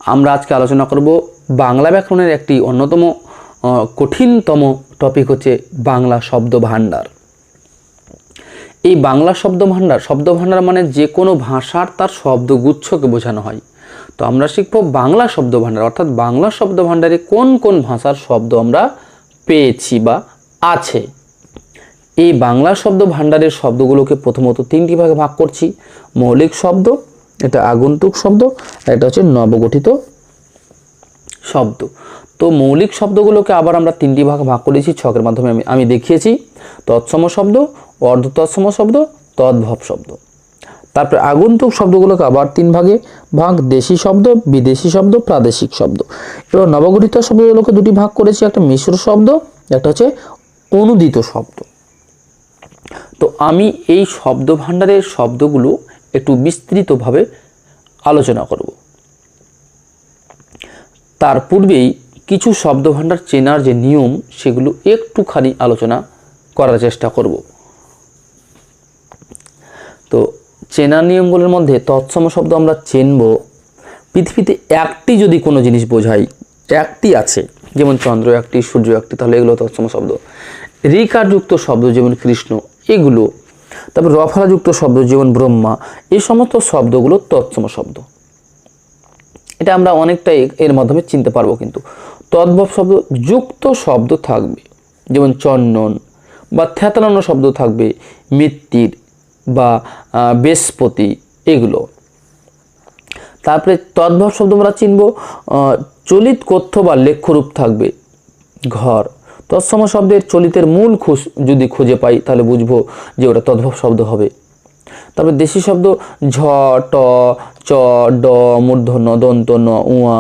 আমরা আজকে আলোচনা করব বাংলা ব্যাকরণের একটি অন্যতম কঠিনতম টপিক হচ্ছে বাংলা শব্দ ভাণ্ডার। এই বাংলা শব্দ ভাণ্ডার মানে যে কোনো ভাষার তার শব্দগুচ্ছকে বোঝানো হয়। তো আমরা শিখব বাংলা শব্দ ভাণ্ডার, অর্থাৎ বাংলা শব্দ ভাণ্ডারে কোন কোন ভাষার শব্দ আমরা পেয়েছি বা আছে। এই বাংলা শব্দ ভাণ্ডারের শব্দগুলোকে প্রথমত তিনটি ভাগে ভাগ করছি। মৌলিক শব্দ, এটা আগন্তুক শব্দ, এটা হচ্ছে নবগঠিত শব্দ। তো মৌলিক শব্দগুলোকে আবার আমরা তিনটি ভাগে ভাগ করেছি, ছকের মাধ্যমে আমি দেখিয়েছি। তৎসম শব্দ, অর্ধ তৎসম শব্দ, তদ্ভব শব্দ। তারপরে আগন্তুক শব্দগুলোকে আবার তিন ভাগে ভাগ, দেশি শব্দ, বিদেশি শব্দ, প্রাদেশিক শব্দ। এবার নবগঠিত শব্দগুলোকে দুটি ভাগ করেছি, একটা মিশ্র শব্দ, একটা হচ্ছে অনুদিত শব্দ। তো আমি এই শব্দ ভাণ্ডারের শব্দগুলো একটু বিস্তৃতভাবে আলোচনা করব। তার পূর্বেই কিছু শব্দ ভাণ্ডার চেনার যে নিয়ম সেগুলো একটুখানি আলোচনা করার চেষ্টা করব। তো চেনার নিয়মগুলোর মধ্যে তৎসম শব্দ আমরা চিনব, পৃথিবীতে একটি যদি কোনো জিনিস বোঝাই, একটি আছে, যেমন চন্দ্র একটি, সূর্য একটি, তাহলে এগুলো তৎসম শব্দ। ঋকারযুক্ত শব্দ যেমন কৃষ্ণ, এগুলো। তারপর রফলাযুক্ত শব্দ যেমন ব্রহ্মা, এই সমস্ত শব্দগুলো তৎসম শব্দ। এটা আমরা অনেকটাই এর মাধ্যমে চিনতে পারবো। কিন্তু তদ্ভব শব্দ যুক্ত শব্দ থাকবে, যেমন চন্দন, বা থ্যাতলানো শব্দ থাকবে, মিত্তির বা বৃহস্পতি, এগুলো। তারপরে তদ্ভব শব্দ আমরা চিনব, চলিত কথ্য বা লেখ্যরূপ থাকবে, ঘর। তৎসম শব্দের চলিতের মূল যদি খুঁজে পাই তাহলে বুঝবো যে ওটা তদ্ভব শব্দ হবে। তারপরে দেশি শব্দ ঝ, ট, চ, ড, মূর্ধন্য, দন্ত, ন, উয়া,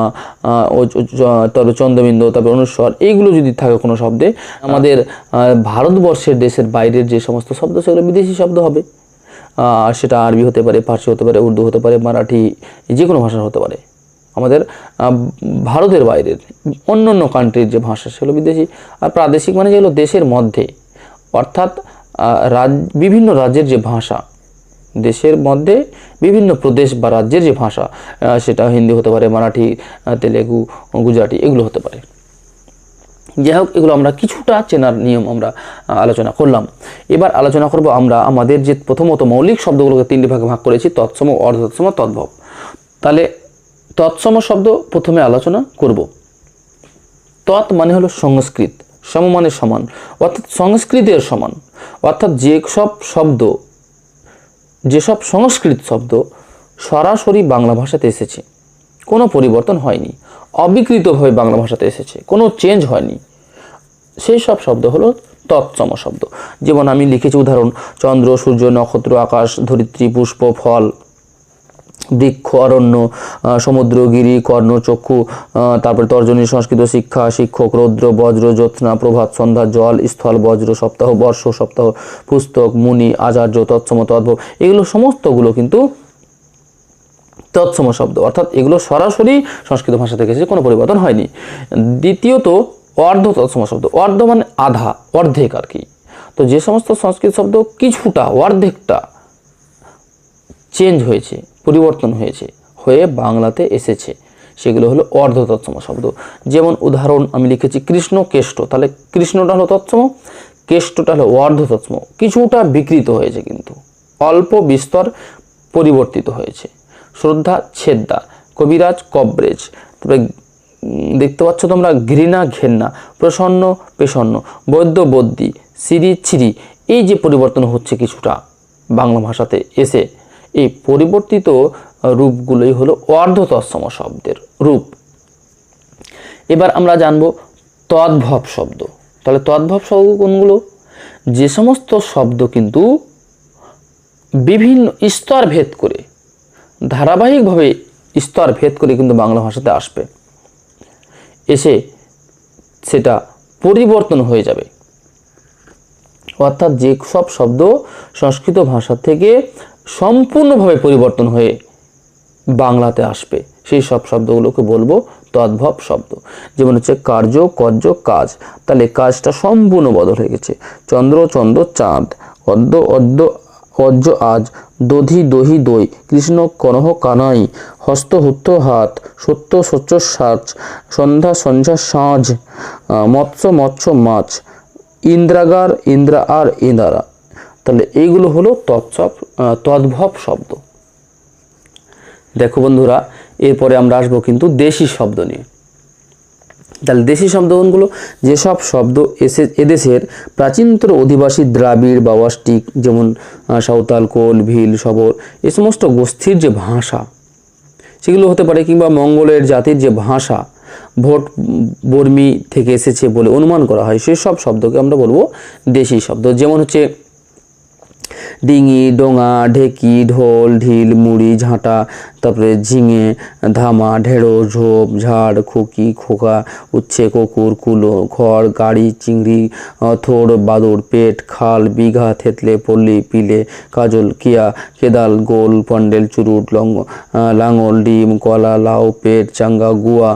তারপরে চন্দ্রবিন্দু, তারপরে অনুস্বর, এইগুলো যদি থাকে কোনো শব্দে, আমাদের ভারতবর্ষের দেশের বাইরের যে সমস্ত শব্দ সেগুলো বিদেশি শব্দ হবে। সেটা আরবি হতে পারে, ফার্সি হতে পারে, উর্দু হতে পারে, মারাঠি, যে কোনো ভাষা হতে পারে। আমাদের ভারতের বাইরের অন্য অন্য কান্ট্রির যে ভাষা সেগুলো বিদেশি। আর প্রাদেশিক মানে যেগুলো দেশের মধ্যে, অর্থাৎ বিভিন্ন রাজ্যের যে ভাষা, দেশের মধ্যে বিভিন্ন প্রদেশ বা রাজ্যের যে ভাষা, সেটা হিন্দি হতে পারে, মারাঠি, তেলেগু, গুজরাটি, এগুলো হতে পারে। যাই হোক, এগুলো আমরা কিছুটা চেনার নিয়ম আমরা আলোচনা করলাম। এবার আলোচনা করব আমরা আমাদের যে প্রথমত মৌলিক শব্দগুলোকে তিনটি ভাগে ভাগ করেছি, তৎসম, অর্ধতৎসম, তদ্ভব। তাহলে তৎসম শব্দ প্রথমে আলোচনা করব। তৎ মানে হলো সংস্কৃত, সম মানে সমান, অর্থাৎ সংস্কৃতের সমান। অর্থাৎ যেসব সংস্কৃত শব্দ সরাসরি বাংলা ভাষাতে এসেছে, কোনো পরিবর্তন হয়নি, অবিকৃতভাবে বাংলা ভাষাতে এসেছে, কোনো চেঞ্জ হয়নি, সেই সব শব্দ হলো তৎসম শব্দ। যেমন আমি লিখেছি উদাহরণ: চন্দ্র, সূর্য, নক্ষত্র, আকাশ, ধরিত্রী, পুষ্প, ফল, বৃক্ষ, অরণ্য, সমুদ্র, গিরি, কর্ণ, চক্ষু, তারপরে তর্জনী, সংস্কৃত, শিক্ষা, শিক্ষক, রৌদ্র, বজ্র, জ্যোৎস্না, প্রভাত, সন্ধ্যা, জল, স্থল, বজ্র, সপ্তাহ, বর্ষ, সপ্তাহ, পুস্তক, মুনি, আচার্য, তৎসম, তদ্ভব, এগুলো সমস্তগুলো কিন্তু তৎসম শব্দ। অর্থাৎ এগুলো সরাসরি সংস্কৃত ভাষা থেকে এসেছে, কোনো পরিবর্তন হয়নি। দ্বিতীয়ত অর্ধ তৎসম শব্দ। অর্ধ মানে আধা, অর্ধেক আর কি। তো যে সমস্ত সংস্কৃত শব্দ কিছুটা, অর্ধেকটা চেঞ্জ হয়েছে, পরিবর্তন হয়ে বাংলাতে এসেছে, সেগুলো হলো অর্ধ তৎসম শব্দ। যেমন উদাহরণ আমি লিখেছি কৃষ্ণ, কেষ্ট, তাহলে কৃষ্ণটা হলো তৎসম, কেষ্টটা হলো অর্ধ তৎসম। কিছুটা বিকৃত হয়েছে, কিন্তু অল্প বিস্তর পরিবর্তিত হয়েছে। শ্রদ্ধা, ছেদ্দা, কবিরাজ, কবরেজ। তারপরে দেখতে পাচ্ছ তোমরা ঘৃণা, ঘেন্না, প্রসন্ন, পেশন্ন, বৈদ্য, বদ্যি, সিরি, ছিরি, এই যে পরিবর্তন হচ্ছে কিছুটা বাংলা ভাষাতে এসে, এই পরিবর্তিত রূপগুলোই হলো অর্ধ তৎসম শব্দের রূপ। এবার আমরা জানব তদ্ভব শব্দ। তাহলে তদ্ভব শব্দ কোনগুলো? যে সমস্ত শব্দ কিন্তু বিভিন্ন স্তর ভেদ করে, ধারাবাহিকভাবে স্তর ভেদ করে কিন্তু বাংলা ভাষাতে আসবে, এসে সেটা পরিবর্তন হয়ে যাবে। অর্থাৎ যে সব শব্দ সংস্কৃত ভাষা থেকে সম্পূর্ণভাবে পরিবর্তন হয়ে বাংলাতে আসবে, সেই সব শব্দগুলোকে বলবো তদ্ভব শব্দ। যেমন হচ্ছে কার্য, কর্য, কাজ। তাহলে কাজটা সম্পূর্ণ বদল হয়ে গেছে। চন্দ্র, চন্দ্র, চাঁদ, অদ্য, অদ্য, অজ্য, আজ, দধি দহি দই, কৃষ্ণ কনহ কানাই, হস্ত হুত্ত হাত, সত্য সচ্চ সাজ, সন্ধ্যা সন্ধ্যা সাঁঝ, মৎস্য মৎস্য মাছ, ইন্দ্রাগার ইন্দ্রা আর ইন্দারা। তাহলে এইগুলো হলো তদ্ভব শব্দ। দেখো বন্ধুরা, এরপরে আমরা আসবো কিন্তু দেশি শব্দ নিয়ে। তাহলে দেশি শব্দ কোনগুলো? যেসব শব্দ এদেশের প্রাচীনতর অধিবাসী দ্রাবিড় বা অষ্টিক, যেমন সাঁওতাল, কোল, ভিল, শবর, এই সমস্ত গোষ্ঠীর যে ভাষা সেগুলো হতে পারে, কিংবা মঙ্গলের জাতির যে ভাষা ভোট বর্মী থেকে এসেছে বলে অনুমান করা হয়, সেসব শব্দকে আমরা বলবো দেশি শব্দ। যেমন হচ্ছে ডিঙি, ডোঙা, ঢেকি, ঢোল, ঢিল, মুড়ি, ঝাঁটা, তারপরে ঝিঙে, ধামা, ঢেঁড়ো, ঝোপ, ঝাড়, খুকি, খোকা, উচ্ছে, কুকুর, কুলো, খড়, গাড়ি, চিংড়ি, থোড়, বাদুড়, পেট, খাল, বিঘা, থেতলে, পল্লী, পিলে, কাজল, কিয়া, কেদাল, গোল, পন্ডেল, চুরুট, লাঙল, ডিম, কলা, লাউ, পেট, চাঙ্গা, গুয়া,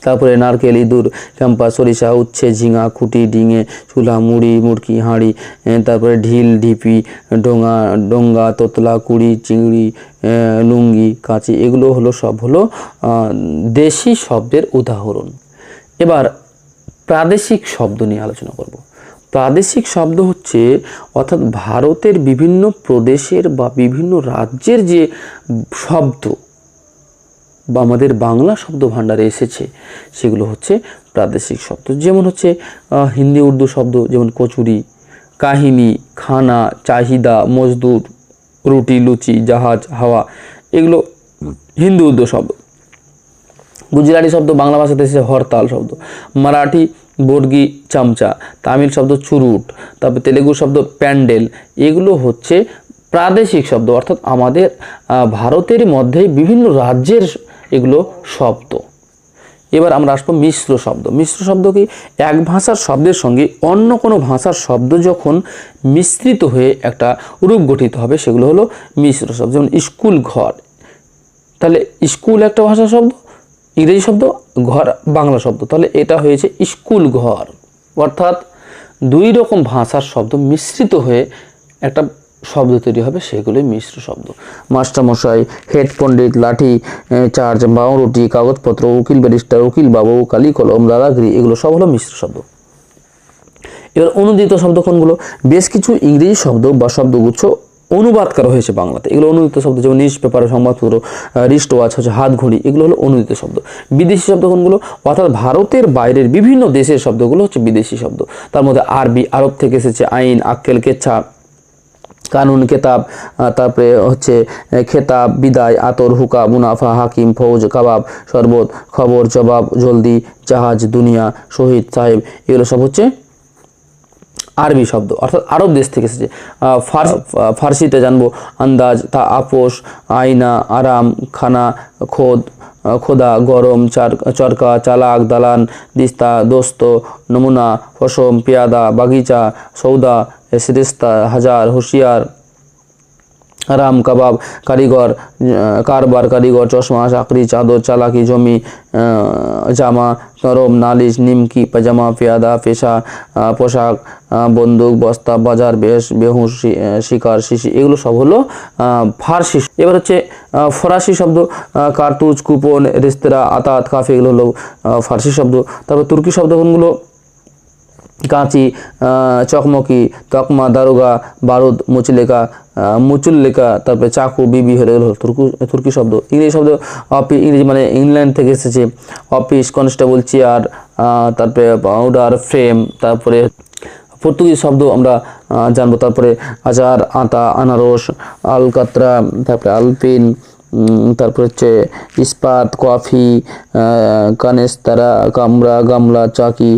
তারপরে নারকেল, ইঁদুর, ক্যাম্পা, সরিষা, উচ্ছে, ঝিঙা, খুঁটি, ডিঙে, চুলা, মুড়ি, মুড়কি, হাঁড়ি, তারপরে ঢিল, ঢিপি, ডোঙ্গা, তোতলা, কুড়ি, চিংড়ি, লুঙ্গি, কাঁচি, এগুলো সব হলো দেশি শব্দের উদাহরণ। এবার প্রাদেশিক শব্দ নিয়ে আলোচনা করব। প্রাদেশিক শব্দ হচ্ছে অর্থাৎ ভারতের বিভিন্ন প্রদেশের বা বিভিন্ন রাজ্যের যে শব্দ বা আমাদের বাংলা শব্দ ভাণ্ডারে এসেছে, সেগুলো হচ্ছে প্রাদেশিক শব্দ। যেমন হচ্ছে হিন্দি উর্দু শব্দ, যেমন কচুরি, কাহিনী, খানা, চাহিদা, মজদুর, রুটি, লুচি, জাহাজ, হাওয়া, এগুলো হিন্দি উর্দু শব্দ। গুজরাটি শব্দ বাংলা ভাষাতে এসেছে হরতাল শব্দ, মারাঠি বর্গি, চামচা, তামিল শব্দ চুরুট, তারপর তেলেগু শব্দ প্যান্ডেল, এগুলো হচ্ছে প্রাদেশিক শব্দ, অর্থাৎ আমাদের ভারতের মধ্যেই বিভিন্ন রাজ্যের এগুলো শব্দ। এবার আমরা আসবো মিশ্র শব্দ। মিশ্র শব্দ কি? এক ভাষার শব্দের সঙ্গে অন্য কোনো ভাষার শব্দ যখন মিশ্রিত হয়ে একটা রূপ গঠিত হবে, সেগুলো হলো মিশ্র শব্দ। যেমন স্কুল, ঘর, তাহলে স্কুল একটা ভাষার শব্দ, ইংরেজি শব্দ, ঘর বাংলা শব্দ, তাহলে এটা হয়েছে স্কুল ঘর। অর্থাৎ দুই রকম ভাষার শব্দ মিশ্রিত হয়ে একটা শব্দ তৈরি হবে, সেগুলোই মিশ্র শব্দ। মাস্টারমশাই, হেড পণ্ডিত, লাঠি চার্জ, বাউরুটি, কাগজপত্র, উকিল ব্যারিস্টার, উকিল বাবু, কালি কলম, দাদাগিরি, এগুলো সব হলো মিশ্র শব্দ। এবার অনুদিত শব্দ কোনগুলো? বেশ কিছু ইংরেজি শব্দ বা শব্দগুচ্ছ অনুবাদ করা হয়েছে বাংলাতে, এগুলো অনুদিত শব্দ। যেমন নিউজ পেপার, সংবাদপত্র, রিস্ট ওয়াচ হচ্ছে হাত ঘড়ি, এগুলো হলো অনুদিত শব্দ। বিদেশি শব্দ কোনগুলো? অর্থাৎ ভারতের বাইরের বিভিন্ন দেশের শব্দগুলো হচ্ছে বিদেশি শব্দ। তার মধ্যে আরবি, আরব থেকে এসেছে আইন, আক্কেল, কেচ্ছা, কানুন, কেতাব, তারপরে হচ্ছে খেতাব, বিদায়, আতর, হুকা, মুনাফা, হাকিম, ফৌজ, কাবাব, শরবত, খবর, জবাব, জলদি, জাহাজ, দুনিয়া, শহীদ, সাহেব, এগুলো সব হচ্ছে আরবি শব্দ, অর্থাৎ আরব দেশ থেকে এসেছে। ফার্সিতে জানবো আন্দাজ, তা, আপোষ, আয়না, আরাম, খানা, খোদ, খোদা, গরম, চরকা, চালাক, দালান, দিস্তা, দোস্ত, নমুনা, ফসম, পেয়াদা, বাগিচা, সৌদা, সিরিস্তা, হাজার, হুঁশিয়ার, আরাম, কাবাব, কারিগর, কারবার, কারিগর, চশমা, চাকরি, চাদর, চালাকি, জমি, জামা, নরম, নালিশ, নিমকি, পাজামা, পেয়াদা, পেশা, পোশাক, বন্দুক, বস্তা, বাজার, বেশ, বেহুশ, শিকার, শিশি, এগুলো সব হলো ফার্সি। এবার হচ্ছে ফরাসি শব্দ, কার্তুজ, কুপন, রেস্তোরাঁ, আতাত, কাফে, এগুলো হলো ফার্সি শব্দ। তারপর তুর্কি শব্দ কোনগুলো? কাঁচি, চকমকি, তকমা, দারোগা, বারুদ, মুচুল্লেকা, তারপরে চাকু, বিবি, হলো তুর্কি শব্দ। ইংরেজি শব্দ ইংরেজি মানে ইংল্যান্ড থেকে এসেছে, অফিস, কনস্টেবল, চেয়ার, তারপরে পাউডার, ফ্রেম। তারপরে পর্তুগিজ শব্দ আমরা জানবো, তারপরে আচার, আতা, আনারস, আলকাতরা, তারপরে আলপিন, তারপর হচ্ছে ইস্পাত, কফি, কানেস্তারা, কামরা, গামলা, চাকি,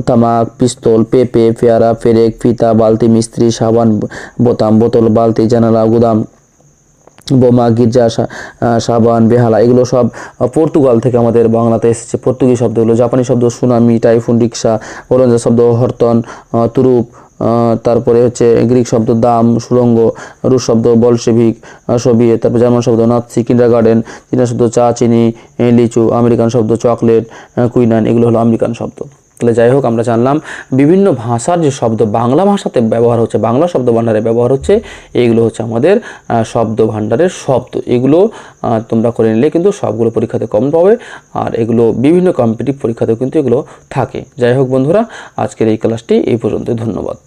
তামাক, পিস্তল, পেঁপে, পেয়ারা, পেরেক, ফিতা, বালতি, মিস্ত্রি, সাবান, বোতাম, বোতল, বালতি, জানালা, গুদাম, বোমা, গির্জা, সাবান, বেহালা, এগুলো সব পর্তুগাল থেকে আমাদের বাংলাতে এসেছে। পর্তুগিজ শব্দগুলো। জাপানি শব্দ সুনামি, টাইফুন, রিক্সা, ওলন্দাজ শব্দ হরতন, তুরুপ, তারপরে হচ্ছে গ্রিক শব্দ দাম, সুরঙ্গ, রুশ শব্দ বলশেভিক, সোভিয়েত, তারপর জার্মান শব্দ নাৎসি, কিন্ডারগার্টেন, চীনা শব্দ চা, চিনি, লিচু, আমেরিকান শব্দ চকলেট, কুইনান, এগুলো হলো আমেরিকান শব্দ। তাহলে যাই হোক, আমরা জানলাম বিভিন্ন ভাষার যে শব্দ বাংলা ভাষাতে ব্যবহার হচ্ছে, বাংলা শব্দ ভাণ্ডারে ব্যবহার হচ্ছে, এইগুলো হচ্ছে আমাদের শব্দ ভাণ্ডারের শব্দ। এগুলো তোমরা করে নিলে কিন্তু সবগুলো পরীক্ষাতে কম পাবে, আর এগুলো বিভিন্ন কম্পিটিটিভ পরীক্ষাতেও কিন্তু এগুলো থাকে। যাই হোক বন্ধুরা, আজকের এই ক্লাসটি এই পর্যন্ত। ধন্যবাদ।